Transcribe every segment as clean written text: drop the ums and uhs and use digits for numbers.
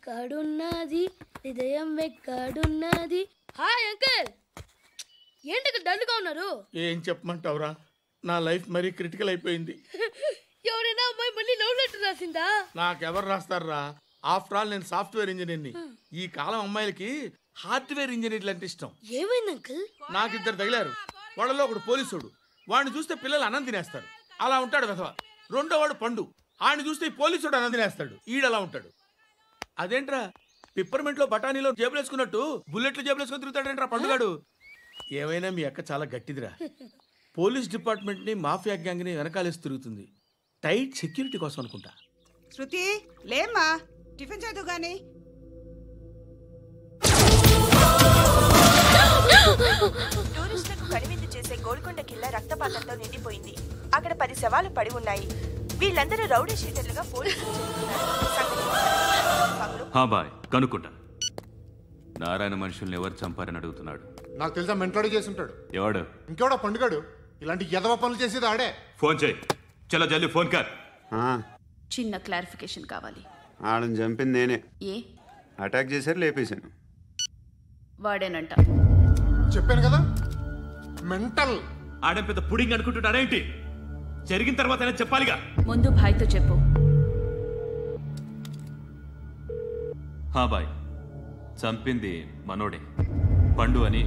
ఎక్కడున్నది హృదయం ఎక్కడున్నది? హాయ్ అంకుల్, ఏంటి డల్గా ఉన్నారు? ఏం చెప్పమంటావురా, నా లైఫ్ మరీ క్రిటికల్ అయిపోయింది. ఎవరైనా అమ్మాయి మళ్ళీ లవ్ లెటర్ రాసిందా? నాకెవరు రాస్తారా? ఆఫ్టర్ ఆల్ నేను సాఫ్ట్వేర్ ఇంజనీర్ని. ఈ కాలం అమ్మాయిలకి హార్డ్వేర్ ఇంజనీర్లు అంటే ఇష్టం. ఏమైంది అంకుల్? నాకు ఇద్దరు తగిలారు. వాళ్ళలో ఒకడు పోలీసుడు. వాడిని చూస్తే పిల్లలు అన్నం తినేస్తారు, అలా ఉంటాడు వెధవ. రెండో వాడు పండు. ఆడిని చూస్తే ఈ పోలీసుడు అన్నం తినేస్తాడు, ఈడలా ఉంటాడు. అదేంట్రా పిప్పర్మెంట్లో బఠానీలో జేబులు వేసుకున్నట్టు బుల్లెట్లు జేబులు వేసుకుని తిరుగుతాడేంట్రా పండుగాడు? ఏమైనా మీ అక్క చాలా గట్టిదిరా. పోలీస్ డిపార్ట్మెంట్ని మాఫియా గ్యాంగ్ని వెనకాలేసి తిరుగుతుంది. టైట్ సెక్యూరిటీ కోసం అనుకుంటా. శృతి లేమ్మా, టిఫిన్ చేద్దు గాని. టూరిస్టులకు కనువిందు చేసే గోల్కొండ కిల్లా రక్తపాతంతో నిండిపోయింది. అక్కడ 10 శవాలు పడి ఉన్నాయి. వీళ్ళందరూ రౌడీ షీటర్లుగా పోలీసులు కనుక్కుంటా. నారాయణ మనుషుల్ని ఎవరు చంపారని అడుగుతున్నాడు. నాకు తెలుసా, మెంటోడు చేసి ఉంటాడు. ఎవడు? ఇంకెవడో పండుగాడు. ఇలాంటి ఎదవ పనులు చేసేది ఆడే. ఫోన్ చేయి. చలో జల్దీ ఫోన్ కర్. చిన్న క్లారిఫికేషన్ కావాలి. ఆడని చంపింది నేనే. ఏ అటాక్ చేశారు, లేపేశాను. వాడేనంట. చెప్పాను కదా, మెంటల్. ఆడే పెద్ద పుడింగ్ అనుకుంటున్నాడేంటి? జరిగిన తర్వాత అయినా చెప్పాలిగా. ముందు భాయ్తో చెప్పు. హా బాయ్, చంపింది మనోడే, పండు అని.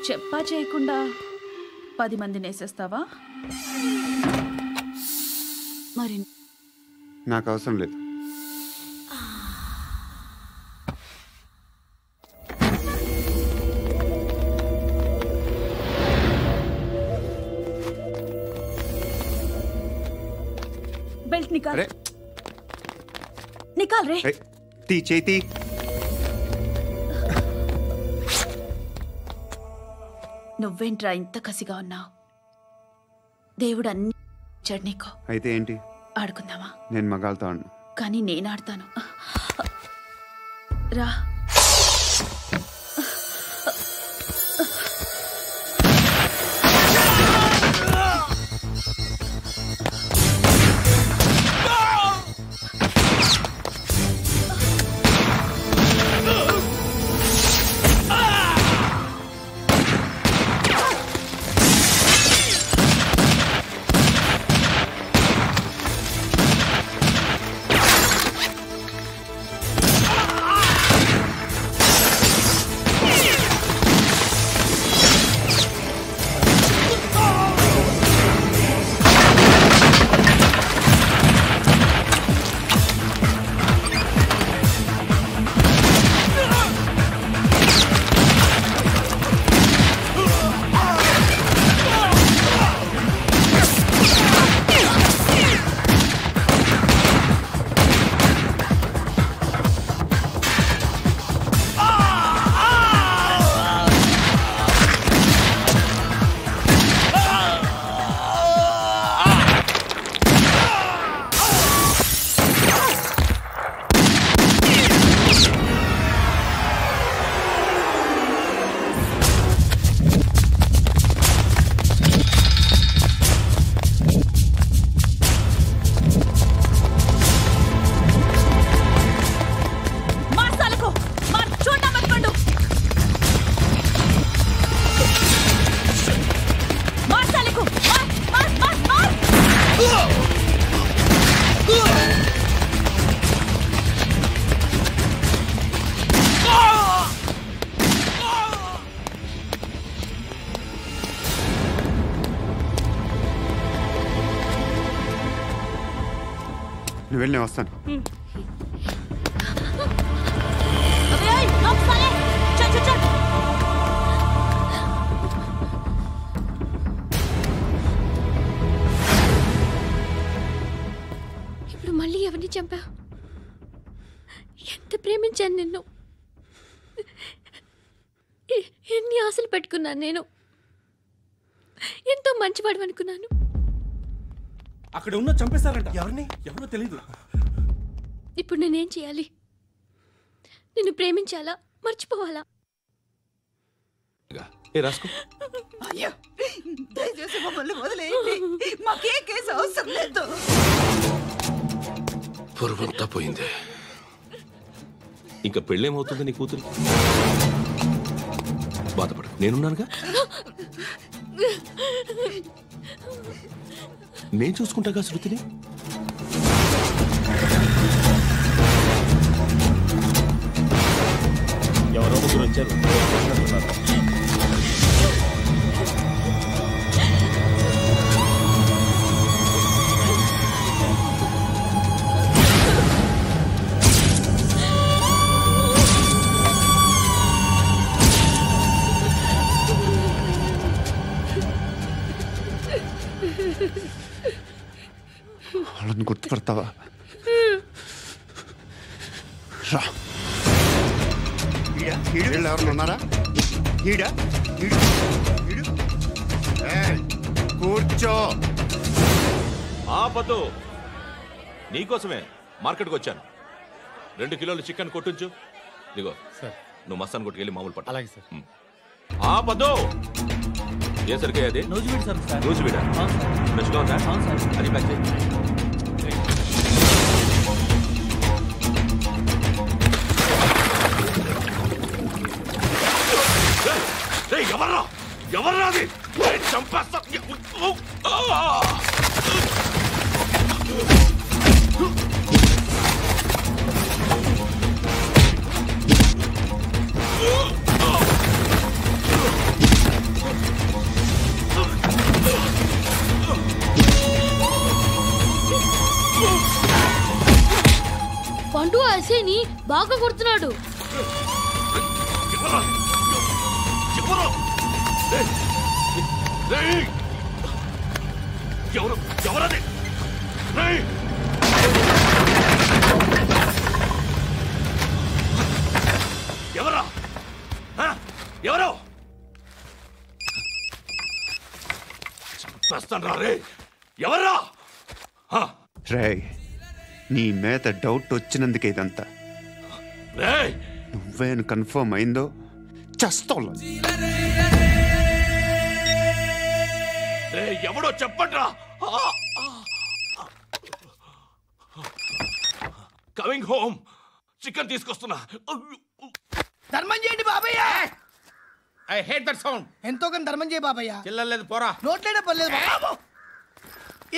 చెప్పా చేయకుండా 10 మందిని వేసేస్తావా? మరి నాకు అవసరం లేదు. बेल्ट निकाल। निकाल रे। ती चेती। నువ్వేంట్రా ఇంత కసిగా ఉన్నావు? దేవుడు అన్ని ఇచ్చాడు నీకు. అయితే ఏంటి? ఆడుకుందామా? నేను మగాళ్ళతో ఆడను. కానీ నేను ఆడతాను. రా. నువ్వు వెళ్ళి వస్తాను. ఇప్పుడు మళ్ళీ ఎవరిని చంపా? ఎంత ప్రేమించాను నిన్ను, ఎన్ని ఆశలు పెట్టుకున్నాను. నేను ఎంతో మంచివాడు అనుకున్నాను. అక్కడ ఉన్న చంపేస్తారంట. ఎవరిని? ఎవరో తెలీదు. ఇప్పుడు నేనేం చేయాలి? నిన్ను ప్రేమించాలా, మర్చిపోవాలా? రాసుకో. ఇష్టం లేదు. పొరువంతా పోయింది. ఇంకా పెళ్ళేమవుతుంది నీ కూతురు? బాధపడు, నేనున్నానుగా. నేను చూసుకుంటాగా శృతిని. ఎవరో ముగ్గురు వచ్చారు. వాళ్ళని గుర్తుపడతావా? రా. వీళ్ళు ఎవరు ఉన్నారా? కూర్చో. ఆపదు, నీకోసమే మార్కెట్కి వచ్చాను. 2 కిలోలు చికెన్ కొట్టుంచు. ఇదిగో సార్, నువ్వు మస్తాన్ కొట్టుకెళ్ళి మామూలు పట్టు. అలాగే సార్. ఆపదు. ఏ సరికే అది? నూజివీడు సార్. నూజివీడా? ఫ్రెష్గా ఉందా? అది ప్యాక్ చేయి. ఎవర్రా అది? చంపేస్తా. పండు అసేని బాగా కొడుతున్నాడు. ఎవరది? ఎవరా? ఎవరు? చంపేస్తాను రా రే. ఎవర్రా? రే, నీ మీద డౌట్ వచ్చినందుకే ఇదంతా. నువ్వేను కన్ఫర్మ్ అయిందో చేస్తావు. ఎవడో చెప్పట్రా. Coming home. చికెన్ తీసుకొస్తున్నా. ధర్మం చేయండి బాబయ్య. I hate that sound. ఎంతో కొంత ధర్మం చేయ బాబయ్య. చిల్లలేదు పోరా. నోట్లేనే పర్లేదు బాబు.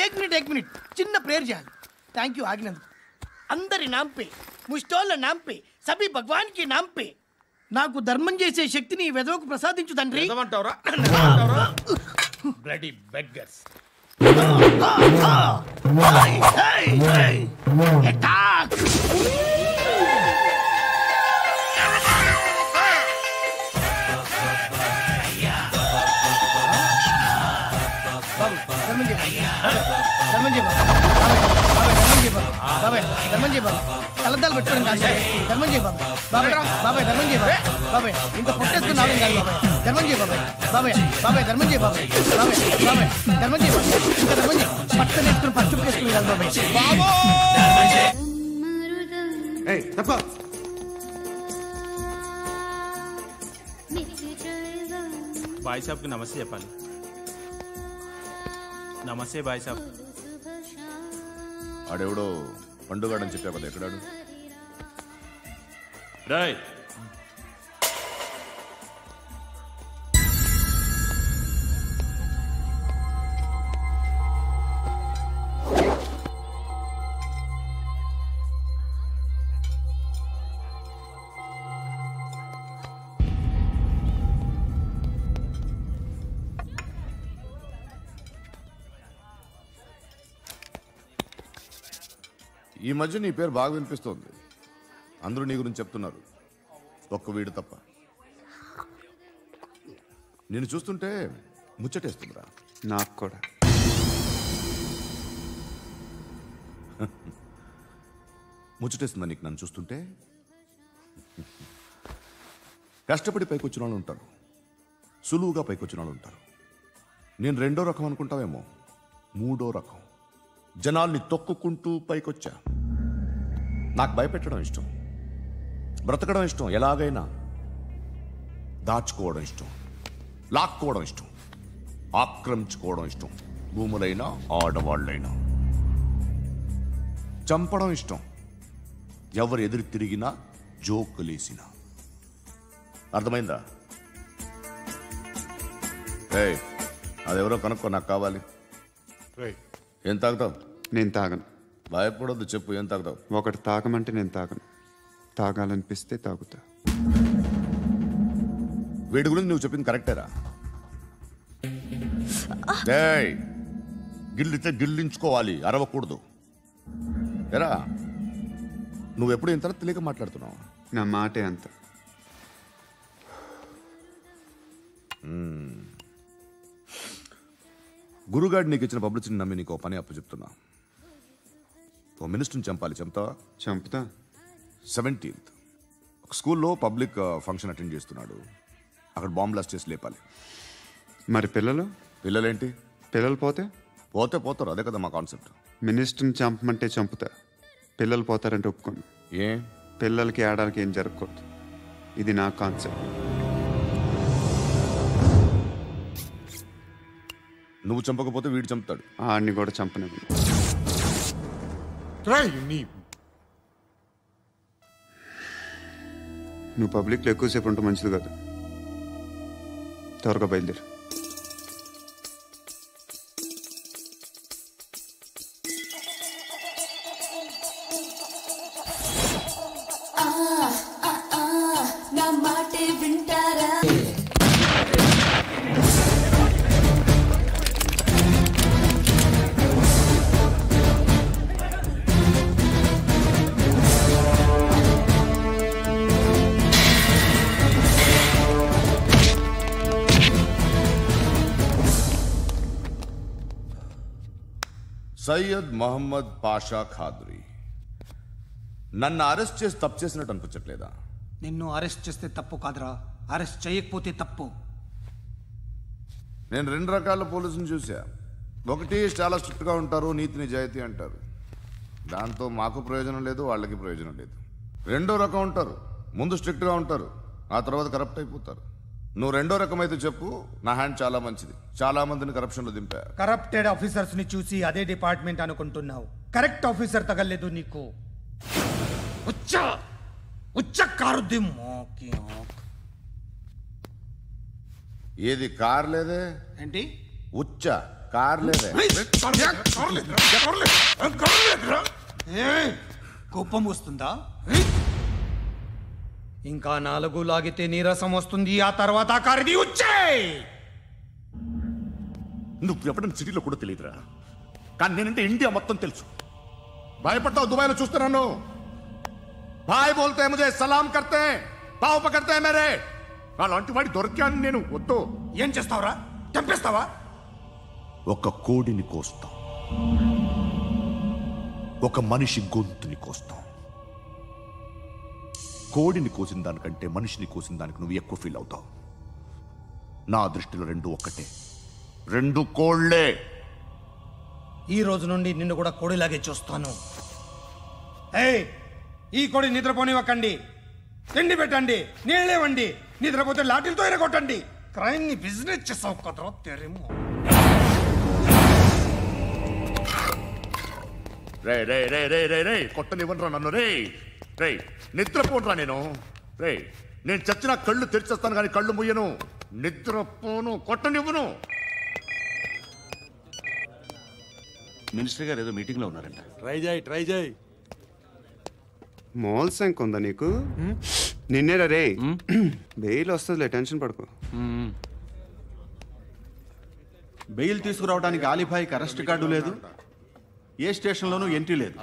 ఏక్ మినిట్ చిన్న ప్రేయర్ చేయాలి. థ్యాంక్ యూ ఆగినందుకు. అందరి నాంపే, ముష్టోళ్ళ నాంపే, సభీ భగవాన్ కి నాంపే నాకు ధర్మం చేసే శక్తిని ఈ వెదవకు ప్రసాదించు తండ్రి. Bloody beggars. అటాక్. కలద్దాలు పెట్టుకోండి కాదు. ధర్మం చేయ బాబాయ్. బాబాయ్ ధర్మం చేయ బాబాయ్. ఇంత పొట్టేసుకుని రావడం కాదు బాబాయ్. ధర్మం చేయ బాబాయ్. ధర్మం చేయ బాబాయ్. ధర్మం చేయ బాబాయ్. ఇంకా ధర్మం చేయ. పట్టణ వేసుకుని పచ్చుపు వేసుకుని కాదు బాబాయ్. బాయ్ సాబ్కి నమస్తే చెప్పాలి. నమస్తే బాయ్ సాబ్. ఆడెవడో పండుగాడని చెప్పావు కదా, ఎక్కడాడు? రాయ్, ఈ మధ్య నీ పేరు బాగా వినిపిస్తోంది. అందరూ నీ గురించి చెప్తున్నారు, ఒక్క వీడు తప్ప. నేను చూస్తుంటే ముచ్చటేస్తుందిరా. నాకు కూడా. ముచ్చటేస్తుందా నీకు నన్ను చూస్తుంటే? కష్టపడి పైకొచ్చిన వాళ్ళు ఉంటారు, సులువుగా పైకొచ్చిన వాళ్ళు ఉంటారు. నేను 2వ రకం అనుకుంటావేమో, 3వ రకం. జనాల్ని తొక్కుకుంటూ పైకొచ్చా. నాకు భయపెట్టడం ఇష్టం, బ్రతకడం ఇష్టం, ఎలాగైనా దాచుకోవడం ఇష్టం, లాక్కోవడం ఇష్టం, ఆక్రమించుకోవడం ఇష్టం. భూములైనా ఆడవాళ్ళైనా. చంపడం ఇష్టం. ఎవరు ఎదురు తిరిగినా జోకులేసినా. అర్థమైందా? ఏయ్, అదెవరో కనుక్కో, నాకు కావాలి. ఏం తాగుతావు? నేను తాగను. భయపడొద్దు, చెప్పు ఏం తాగుతావు? ఒకటి తాగమంటే నేను తాగను. తాగాలనిపిస్తే తాగుతా. వీడి గురించి నువ్వు చెప్పింది కరెక్టేరా? ఏయ్, గిల్లితే గిల్లించుకోవాలి, అరవకూడదు. ఎరా, నువ్వెప్పుడు ఇంత తెలియక మాట్లాడుతున్నావు? నా మాటే అంత. గురుగాడు నీకు ఇచ్చిన పబ్లిసిటీని నమ్మి నీకు పని అప్పు చెప్తున్నా. ఓ మినిస్టర్ని చంపాలి. చంపుతావా? చంపుతా. 17th ఒక స్కూల్లో పబ్లిక్ ఫంక్షన్ అటెండ్ చేస్తున్నాడు. అక్కడ బాంబ్ బ్లాస్ట్ చేసి లేపాలి. మరి పిల్లలు? పిల్లలేంటి? పిల్లలు పోతే పోతారు. అదే కదా మా కాన్సెప్ట్. మినిస్టర్ని చంపమంటే చంపుతా. పిల్లలు పోతారంటే ఒప్పుకోను. ఏ? పిల్లలకి ఆడాలకి ఏం జరగకూడదు. ఇది నా కాన్సెప్ట్. నువ్వు చంపకపోతే వీడు చంపుతాడు. ఆడిని కూడా చంపనివ్వను. నువ్వు పబ్లిక్లో ఎక్కువసేపు ఉంటే మంచిది కాదు. త్వరగా బయలుదేరు. నా మాటే వింటారా? సయ్యద్ మహమ్మద్ పాషా ఖాద్రీ. నన్ను అరెస్ట్ చేసి తప్పు చేసినట్టు అనిపించట్లేదా? నిన్ను అరెస్ట్ చేస్తే తప్పు కాదురా, అరెస్ట్ చేయకపోతే తప్పు. నేను 2 రకాల పోలీసుని చూసా. ఒకటి చాలా స్ట్రిక్ట్గా ఉంటారు, నీతి నిజాయితీ అంటారు. దాంతో మాకు ప్రయోజనం లేదు, వాళ్ళకి ప్రయోజనం లేదు. 2వ రకం ఉంటారు, ముందు స్ట్రిక్ట్గా ఉంటారు, ఆ తర్వాత కరప్ట్ అయిపోతారు. నువ్వు 2వ రకం అయితే చెప్పు. నా హ్యాండ్ చాలా మంచిది, చాలా మందిని కరప్షన్లో దింపా. కరప్టెడ్ ఆఫీసర్స్ ని చూసి అదే డిపార్ట్మెంట్ అనుకుంటున్నావు. కరెక్ట్ ఆఫీసర్ తగలేదు నీకు. ఏది కార్ లేదే? ఏంటి? ఉచ్చ కార్ లేదే? కోపం వస్తుందా? ఇంకా 4 లాగితే నీరసం వస్తుంది. ఆ తర్వాత కారిది ఉచ్చే. నువ్వు ఎప్పుడైనా సిటీలో కూడా తెలియదురా, కానీ నేనంటే ఇండియా మొత్తం తెలుసు. భయపడతావు? దుబాయ్లో చూస్తున్నాను. భాయ్ బోల్తే ముజే సలాం కర్తే, పావు పకర్తే మేరే. అలాంటి వాడి దొరికాను నేను. వద్దు. ఏం చేస్తావురా? చంపేస్తావా? ఒక కోడిని కోస్తాం, ఒక మనిషి గొంతుని కోస్తాం. కోడిని కోసిన దానికంటే మనిషిని కోసిన దానికి నువ్వు ఎక్కువ ఫీల్ అవుతావు. నా దృష్టిలో 2 ఒక్కటే, 2 కోళ్లే. ఈ రోజు నుండి నిన్ను కూడా కోడిలాగే చూస్తాను. ఏయ్, ఈ కోడి నిద్రపోనివ్వకండి. తిండి పెట్టండి, నీళ్ళేవండి. నిద్రపోతే లాఠీలతో ఎరగొట్టండి. క్రైమ్ ని బిజినెస్ చేసావు కదరా తెరేమో. రే రే రే రే రే రే కొట్టనివ్వనరా నన్ను. రే రే నిద్రపోనరా నేను. రే నేను చచ్చినా కళ్ళు తెరిచేస్తాను కానీ కళ్ళు ముయ్యను. నిద్రపోను, కొట్టనివ్వను. మినిస్టర్ గారు ఏదో మీటింగ్ లో ఉన్నారంట. ట్రై చేయి. మోల్ సంక్ ఉందా నీకు? నిన్నేరా రే. బెయిల్ వస్తుందిలే, టెన్షన్ పడుకో. బెయిల్ తీసుకురావడానికి ఆలిభాయికి అరెస్ట్ కార్డు లేదు, ఏ స్టేషన్లోనూ ఎంట్రీ లేదు.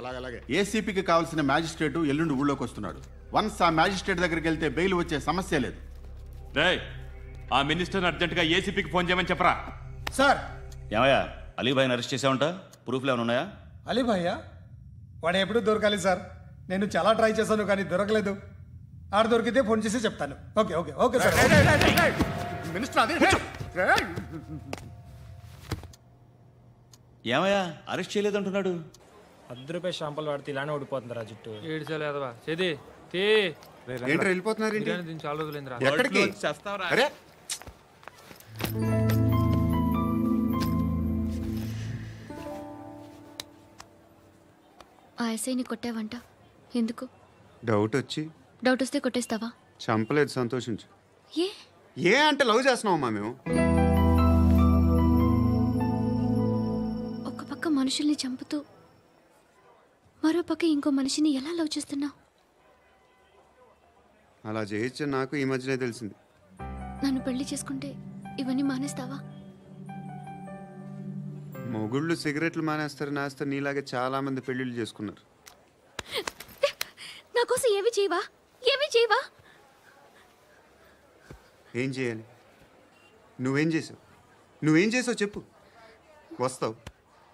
ఏసీపీకి కావాల్సిన మ్యాజిస్ట్రేటు ఎల్లుండి ఊళ్ళోకి వస్తున్నాడు. వన్స్ ఆ మ్యాజిస్ట్రేట్ దగ్గరికి వెళ్తే బెయిల్ వచ్చే సమస్య లేదు. ఆ మినిస్టర్ అర్జెంటుగా ఏసీపీకి ఫోన్ చేయమని చెప్పరా. సార్. ఏమయ్యా, అలీభాయిని అరెస్ట్ చేసావంట? ప్రూఫ్లు ఏమైనా ఉన్నాయా? అలీభాయ్యా? వాడు ఎప్పుడు దొరకాలి సార్. నేను చాలా ట్రై చేశాను కానీ దొరకలేదు. ఆడ దొరికితే ఫోన్ చేసి చెప్తాను. Okay okay okay sir. ఏమయ్యా, అరెస్ట్ చేయలేదంటున్నాడు? ₹10 షాంపులు వాడితే ఇలానే ఓడిపోతుందిరా జుట్టు. ఏడ్చలేదవా చేది తీ. ఏంట్రా వెళ్ళిపోతున్నారు? దీన్ని చాలా రోజులైందిరా. ఎక్కడికి? అరే ఎస్ఐని కొట్టావంట, ఎందుకు? డౌట్ వచ్చి. డౌట్ వస్తే కొట్టేస్తావా? చంపలేదు, సంతోషించు. ఏ ఏ అంటే లవ్ చేస్తున్నావమ్మా మేము. ఒక పక్క మనుషుల్ని చంపుతూ మరో పక్క ఇంకో మనిషిని ఎలా లవ్ చేస్తున్నావు? అలా చేయొచ్చు నాకు ఈ మధ్యనే తెలిసింది. నన్ను పెళ్లి చేసుకుంటే ఇవన్నీ మానేస్తావా? మొగుళ్ళు సిగరెట్లు మానేస్తారు, నాస్తారు. నీలాగే చాలా మంది పెళ్లిళ్ళు చేసుకున్నారు. నా కోసం ఏమి చేయవా? ఏమి చేయవా? ఏం చేయాలి? నువ్వేం చేసావు? నువ్వేం చేసావు చెప్పు. వస్తావు,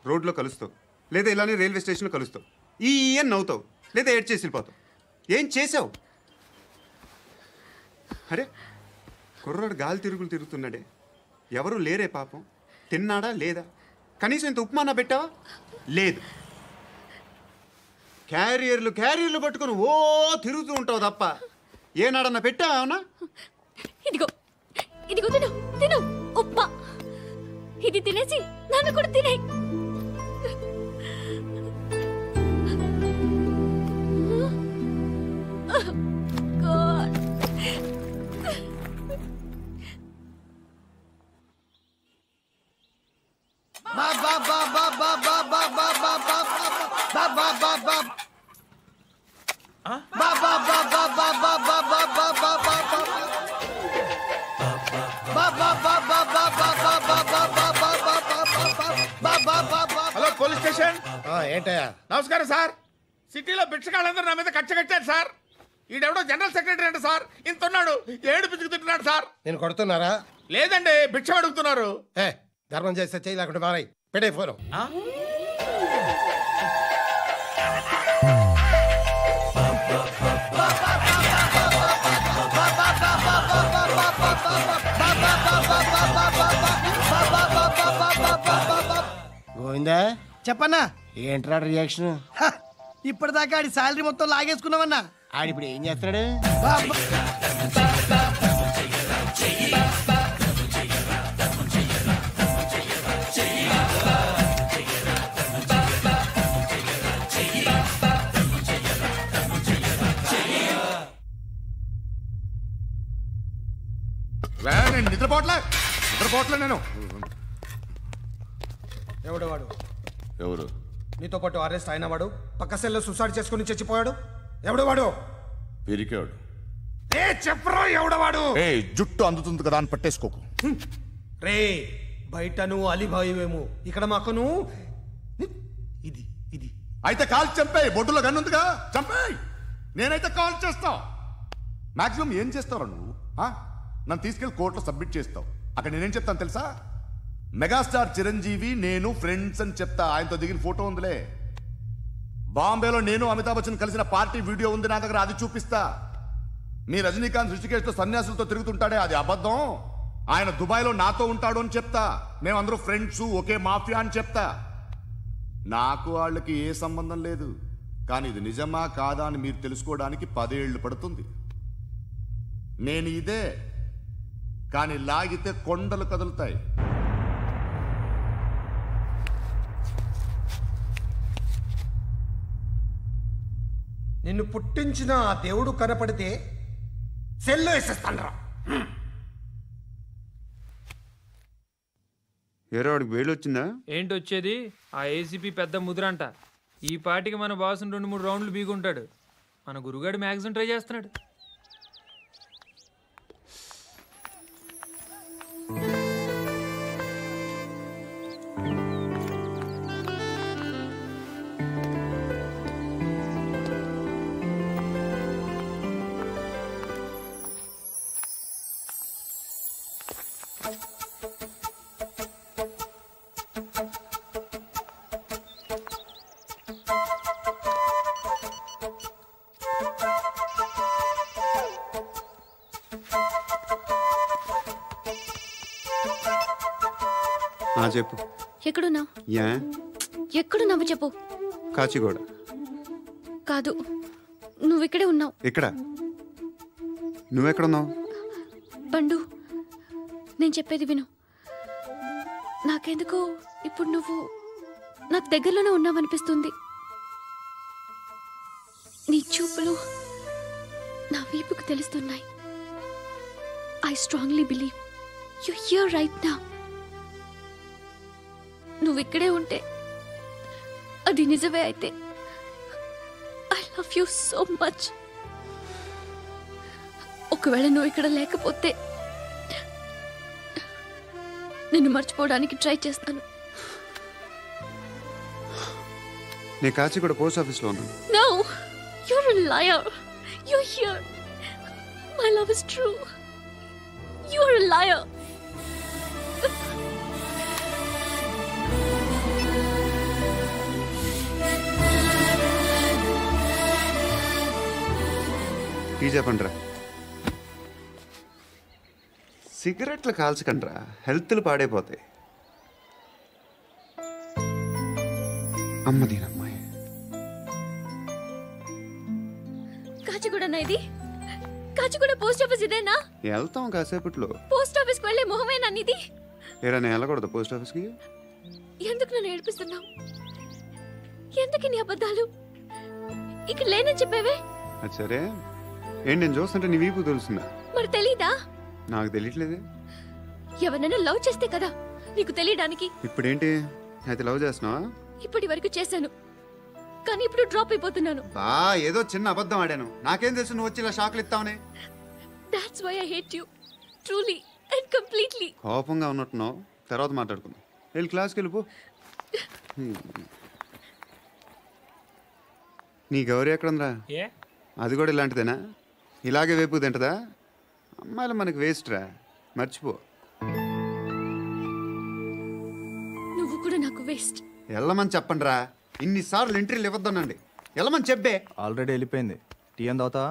రోడ్లో కలుస్తావు, లేదా ఇలానే రైల్వే స్టేషన్లో కలుస్తావు, ఈ అని నవ్వుతావు, లేదా ఏడ్ చేసి వెళ్ళిపోతావు. ఏం చేసావు? అరే కుర్రాడు గాలి తిరుగుతున్నాడే, ఎవరు లేరే పాపం. తిన్నాడా లేదా? కనీసం ఇంత ఉప్మానా పెట్టావా? లేదు. క్యారియర్లు పట్టుకొని ఓ తిరుగుతూ ఉంటావు తప్ప ఏనాడన్నా పెట్టావా? అవునా? ఇదిగో ఇదిగో తిను తిను ఉప్మా. ఇది తినేసి నన్ను కూడా తినే. Hello police station. ఏంటయ్యా? నమస్కారం సార్. సిటీలో భిక్షగాళ్ళందరూ నా మీద కట్టారు సార్. ఈడెవడో జనరల్ సెక్రటరీ అంట సార్. ఇంత ఉన్నాడు, ఏడు పిచ్చుకు తింటున్నాడు సార్. నేను కొడుతున్నారా? లేదండి, భిక్ష అడుగుతున్నారు. ధర్మం చేస్తే చేయి, లేకుండా మారాయి. పెట్టే ఫోను. గోవిందా చెప్పన్నా. ఏంట్రా రియాక్షన్? ఇప్పటిదాకా ఆడి శాలరీ మొత్తం లాగేసుకున్నావన్నా. ఆడిప్పుడు ఏం చేస్తున్నాడు? నేను నిద్రపోవట్లే నేను. ఎవడు వాడు? ఎవరు? నీతో పాటు అరెస్ట్ అయిన వాడు, పక్క సెల్లో సూసైడ్ చేసుకుని చచ్చిపోయాడు. ఎవడు వాడు? పిరికాడు. చెప్పరా ఎవడవాడు? జుట్టు అందుతుంది కదా అని పట్టేసుకోకు. రే బయట నువ్వు అలీబాయివేమో, ఇక్కడ మాకు నువ్వు ఇది ఇది. అయితే కాల్ చంపేయి. బొడ్డులో గన్నుందిగా, చంపేయి. నేనైతే కాల్ చేస్తా. మాక్సిమం ఏం చేస్తావు నువ్వు? నన్ను తీసుకెళ్లి కోర్టులో సబ్మిట్ చేస్తావు. అక్కడ నేనేం చెప్తాను తెలుసా? మెగాస్టార్ చిరంజీవి నేను ఫ్రెండ్స్ అని చెప్తా. ఆయనతో దిగిన ఫోటో ఉందిలే. బాంబేలో నేను అమితాబ్ బచ్చన్ కలిసిన పార్టీ వీడియో ఉంది నా దగ్గర, అది చూపిస్తా. మీ రజనీకాంత్ ఋషికేశ్తో సన్యాసులతో తిరుగుతుంటాడే, అది అబద్ధం. ఆయన దుబాయ్లో నాతో ఉంటాడు అని చెప్తా. మేమందరూ ఫ్రెండ్స్, ఒకే మాఫియా అని చెప్తా. నాకు వాళ్ళకి ఏ సంబంధం లేదు. కానీ ఇది నిజమా కాదా అని మీరు తెలుసుకోవడానికి 10 ఏళ్ళు పడుతుంది. నేను ఇదే, కానీ లాగితే కొండలు కదులుతాయి. నిన్ను పుట్టించిన ఆ దేవుడు కనపడితే సెల్లో వేసేస్తానరా. ఏరో వాడికి వేలు వచ్చిందా? ఏంటి వచ్చేది? ఆ ఏసీపీ పెద్ద ముద్రంట. ఈ పాటికి మన బాసుని 2-3 రౌండ్లు బీగుంటాడు. మన గురుగాడు మ్యాక్సిమం ట్రై చేస్తున్నాడు. చెప్పు. ఎక్కడున్నావు? ఎక్కడున్నావు చెప్పు. కాచిగూడ. కాదు, నువ్వు ఇక్కడే ఉన్నావు. ఇక్కడ నువ్వెక్కడున్నావు? పండు, నేను చెప్పేది విను. నాకెందుకో ఇప్పుడు నువ్వు నాకు దగ్గరలోనే ఉన్నావనిపిస్తుంది. నొప్పులు నా వీపుకు తెలుస్తున్నాయి. I strongly believe you here right now. నువ్వు ఇక్కడే ఉంటే అది నిజమే అయితే I love you so much. ఒకవేళ నువ్వు ఇక్కడ లేకపోతే నిన్ను మర్చిపోవడానికి ట్రై చేస్తాను. నేను కాచిగూడ పోస్ట్ ఆఫీస్లో ఉన్నాను. No, you're a liar. You're here. My love is true. You're a liar. Tea చెప్పండిరా. సిగరెట్లు కాల్చకండ్రా, హెల్త్లు పాడైపోతాయి. అమ్మదీనమ్మాయి. కాచిగూడనా ఇది? కాచిగూడ పోస్ట్ ఆఫీస్ ఇదేనా? వెళ్తాం కాసేపట్లో. పోస్ట్ ఆఫీస్కి వెళ్ళే మొహమేనా ఇది? ఏరా నేను వెళ్ళకూడదు పోస్ట్ ఆఫీస్కి? ఎందుకు నన్ను ఏడిపిస్తున్నావు? ఎందుకు నీ అబద్ధాలు? ఇక్కడ లేనని చెప్పేవే. అది సరే, ఏంటి నేను చూస్తుంటే నీ వీపు తెలుస్తుందా? మరి తెలీదా? నాకు తెలియట్లేదే. ఎవరైనా లవ్ చేస్తే కదా నీకు తెలియడానికి. ఇప్పుడేంటి అయితే లవ్ చేస్తున్నావా? ఇప్పటి వరకు చేశాను, కానీ ఇప్పుడు డ్రాప్ అయిపోతున్నాను. ఏదో చిన్న అబద్ధం ఆడాను. నాకేం తెలుసు నువ్వు వచ్చి ఇలా షాక్లు ఇస్తావనే. That's why I hate you. Truly and completely. కోపంగా ఉన్నట్టున్నావు, తర్వాత మాట్లాడుకుందాం. వెళ్ళి క్లాస్కి వెళ్ళిపో. నీ గౌరీ ఎక్కడుందిరా? అది కూడా ఇలాంటిదేనా? ఇలాగే వేపు తింటదా? అమ్మాయిలు మనకి వేస్ట్ రా, మర్చిపో. నువ్వు కూడా నాకు వేస్ట్. వెళ్ళమని చెప్పండి రా. ఇన్నిసార్లు ఎంట్రీలు ఇవ్వద్దనండి. వెళ్ళమని చెప్పే. ఆల్రెడీ వెళ్ళిపోయింది. టీ అని తాగుతావా?